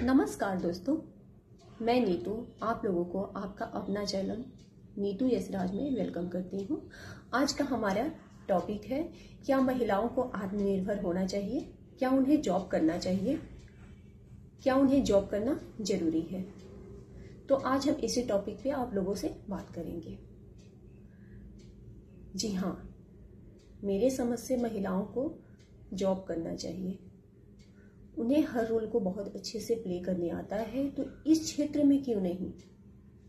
नमस्कार दोस्तों, मैं नीतू आप लोगों को आपका अपना चैनल नीतू यशराज में वेलकम करती हूँ। आज का हमारा टॉपिक है, क्या महिलाओं को आत्मनिर्भर होना चाहिए, क्या उन्हें जॉब करना चाहिए, क्या उन्हें जॉब करना जरूरी है। तो आज हम इसी टॉपिक पे आप लोगों से बात करेंगे। जी हाँ, मेरे समझ से महिलाओं को जॉब करना चाहिए। उन्हें हर रोल को बहुत अच्छे से प्ले करने आता है, तो इस क्षेत्र में क्यों नहीं,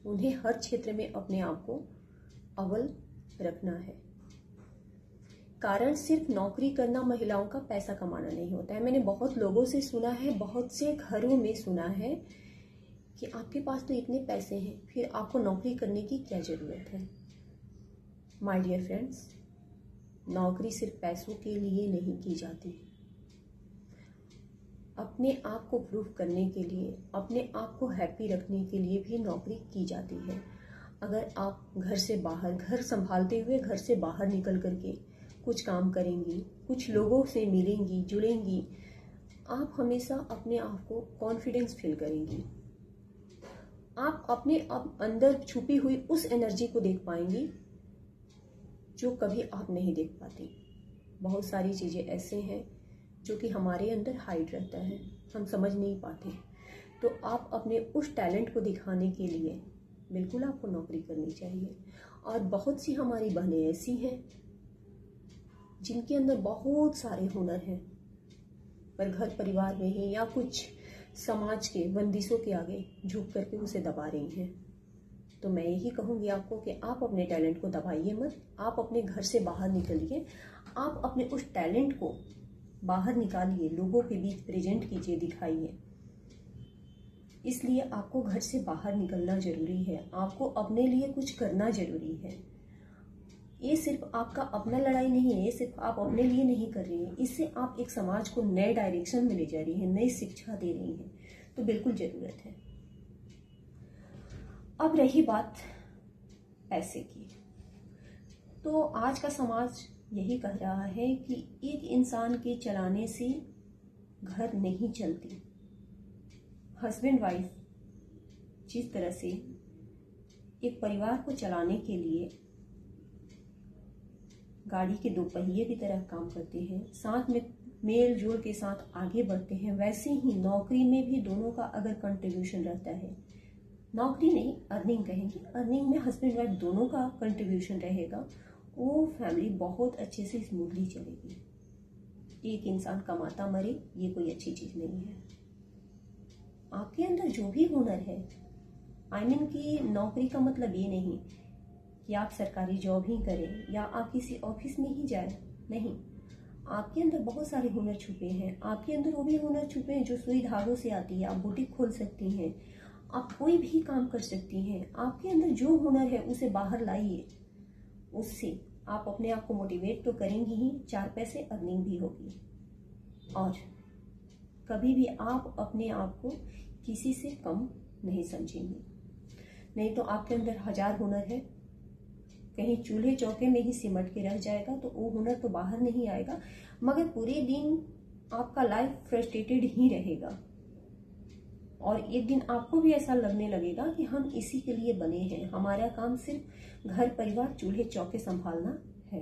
उन्हें हर क्षेत्र में अपने आप को अव्वल रखना है। कारण सिर्फ नौकरी करना महिलाओं का पैसा कमाना नहीं होता है। मैंने बहुत लोगों से सुना है, बहुत से घरों में सुना है कि आपके पास तो इतने पैसे हैं, फिर आपको नौकरी करने की क्या जरूरत है। माय डियर फ्रेंड्स, नौकरी सिर्फ पैसों के लिए नहीं की जाती। अपने आप को प्रूव करने के लिए, अपने आप को हैप्पी रखने के लिए भी नौकरी की जाती है। अगर आप घर से बाहर, घर संभालते हुए घर से बाहर निकल करके कुछ काम करेंगी, कुछ लोगों से मिलेंगी, जुड़ेंगी, आप हमेशा अपने आप को कॉन्फिडेंस फील करेंगी। आप अपने अंदर छुपी हुई उस एनर्जी को देख पाएंगी जो कभी आप नहीं देख पाती। बहुत सारी चीजें ऐसे हैं जो कि हमारे अंदर हाइड रहता है, हम समझ नहीं पाते। तो आप अपने उस टैलेंट को दिखाने के लिए बिल्कुल आपको नौकरी करनी चाहिए। और बहुत सी हमारी बहनें ऐसी हैं जिनके अंदर बहुत सारे हुनर हैं, पर घर परिवार में ही या कुछ समाज के बंदिशों के आगे झुक करके उसे दबा रही हैं। तो मैं यही कहूँगी आपको कि आप अपने टैलेंट को दबाइए मत, आप अपने घर से बाहर निकलिए, आप अपने उस टैलेंट को बाहर निकालिए, लोगों के बीच प्रेजेंट कीजिए, दिखाइए। इसलिए आपको घर से बाहर निकलना जरूरी है, आपको अपने लिए कुछ करना जरूरी है। ये सिर्फ आपका अपना लड़ाई नहीं है, ये सिर्फ आप अपने लिए नहीं कर रही हैं, इससे आप एक समाज को नए डायरेक्शन में ले जा रही हैं, नई शिक्षा दे रही हैं। तो बिल्कुल जरूरत है। अब रही बात पैसे की, तो आज का समाज यही कह रहा है कि एक इंसान के चलाने से घर नहीं चलती। हस्बैंड वाइफ जिस तरह से एक परिवार को चलाने के लिए गाड़ी के दो पहिए की तरह काम करते हैं, साथ में मेल जोल के साथ आगे बढ़ते हैं, वैसे ही नौकरी में भी दोनों का अगर कंट्रीब्यूशन रहता है, नौकरी नहीं अर्निंग कहेंगे, अर्निंग में हस्बैंड वाइफ दोनों का कंट्रीब्यूशन रहेगा, वो फैमिली बहुत अच्छे से स्मूथली चलेगी। एक इंसान कमाता मरे, ये कोई अच्छी चीज नहीं है। आपके अंदर जो भी हुनर है, आई मीन कि नौकरी का मतलब ये नहीं कि आप सरकारी जॉब ही करें या आप किसी ऑफिस में ही जाए, नहीं। आपके अंदर बहुत सारे हुनर छुपे हैं। आपके अंदर वो भी हुनर छुपे हैं जो सुई धागों से आती है। आप बुटीक खोल सकती हैं, आप कोई भी काम कर सकती हैं। आपके अंदर जो हुनर है उसे बाहर लाइए, उससे आप अपने आप को मोटिवेट तो करेंगी ही, चार पैसे अर्निंग भी होगी। और कभी भी आप अपने आप को किसी से कम नहीं समझेंगी। नहीं तो आपके अंदर हजार हुनर है, कहीं चूल्हे चौके में ही सिमट के रह जाएगा, तो वो हुनर तो बाहर नहीं आएगा, मगर पूरे दिन आपका लाइफ फ्रस्ट्रेटेड ही रहेगा। और एक दिन आपको भी ऐसा लगने लगेगा कि हम इसी के लिए बने हैं, हमारा काम सिर्फ घर परिवार चूल्हे चौके संभालना है।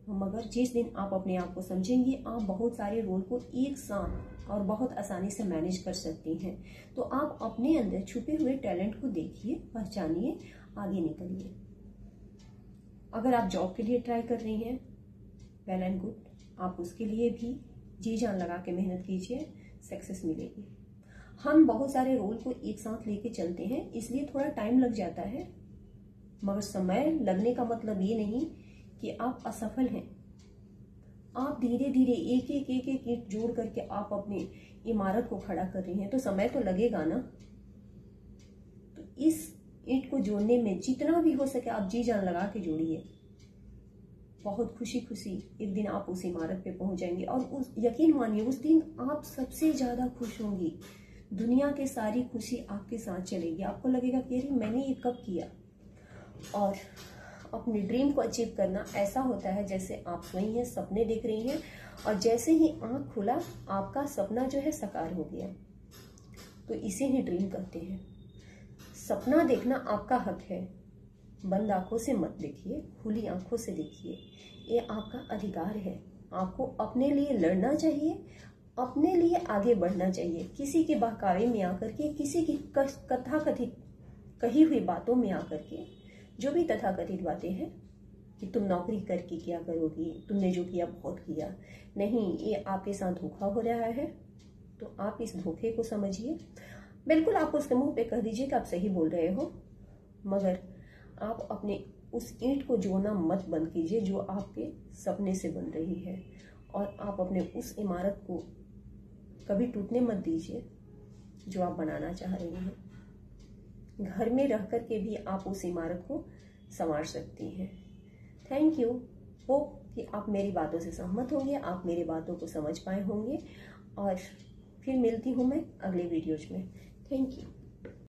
मगर जिस दिन आप अपने आप को समझेंगे, आप बहुत सारे रोल को एक साथ और बहुत आसानी से मैनेज कर सकती हैं। तो आप अपने अंदर छुपे हुए टैलेंट को देखिए, पहचानिए, आगे निकलिए। अगर आप जॉब के लिए ट्राई कर रही हैं, वेल एंड गुड, आप उसके लिए भी जी जान लगा के मेहनत कीजिए, सक्सेस मिलेगी। हम बहुत सारे रोल को एक साथ लेके चलते हैं, इसलिए थोड़ा टाइम लग जाता है, मगर समय लगने का मतलब ये नहीं कि आप असफल हैं। आप धीरे धीरे एक एक ईंट जोड़ करके आप अपनी इमारत को खड़ा कर रही हैं, तो समय तो लगेगा ना। तो इस ईंट को जोड़ने में जितना भी हो सके आप जी जान लगा के जोड़िए। बहुत खुशी खुशी एक दिन आप उस इमारत पे पहुंच जाएंगे, और उस यकीन मानिए उस दिन आप सबसे ज्यादा खुश होंगी। दुनिया के सारी खुशी आपके साथ चलेगी। आपको लगेगा कि अरे मैंने ये कब किया। और अपने ड्रीम को अचीव करना ऐसा होता है जैसे आप सोई हैं, सपने देख रही हैं, और जैसे ही आंख खुला आपका सपना जो है साकार हो गया। तो इसे ही ड्रीम करते हैं। सपना देखना आपका हक है। बंद आंखों से मत देखिए, खुली आंखों से देखिए। ये आपका अधिकार है। आपको अपने लिए लड़ना चाहिए, अपने लिए आगे बढ़ना चाहिए। किसी के बहकावे में आकर के, किसी की कथाकथित कही हुई बातों में आकर के, जो भी तथाकथित बातें हैं कि तुम नौकरी करके क्या करोगी, तुमने जो किया बहुत किया, नहीं, ये आपके साथ धोखा हो रहा है। तो आप इस धोखे को समझिए। बिल्कुल आप उसके मुंह पे कह दीजिए कि आप सही बोल रहे हो, मगर आप अपने उस ईंट को जोड़ना मत बंद कीजिए जो आपके सपने से बन रही है, और आप अपने उस इमारत को कभी टूटने मत दीजिए जो आप बनाना चाह रही हैं। घर में रह कर के भी आप उस इमारत को संवार सकती हैं। Thank you. होप कि आप मेरी बातों से सहमत होंगे, आप मेरी बातों को समझ पाए होंगे, और फिर मिलती हूँ मैं अगले वीडियोज में। Thank you.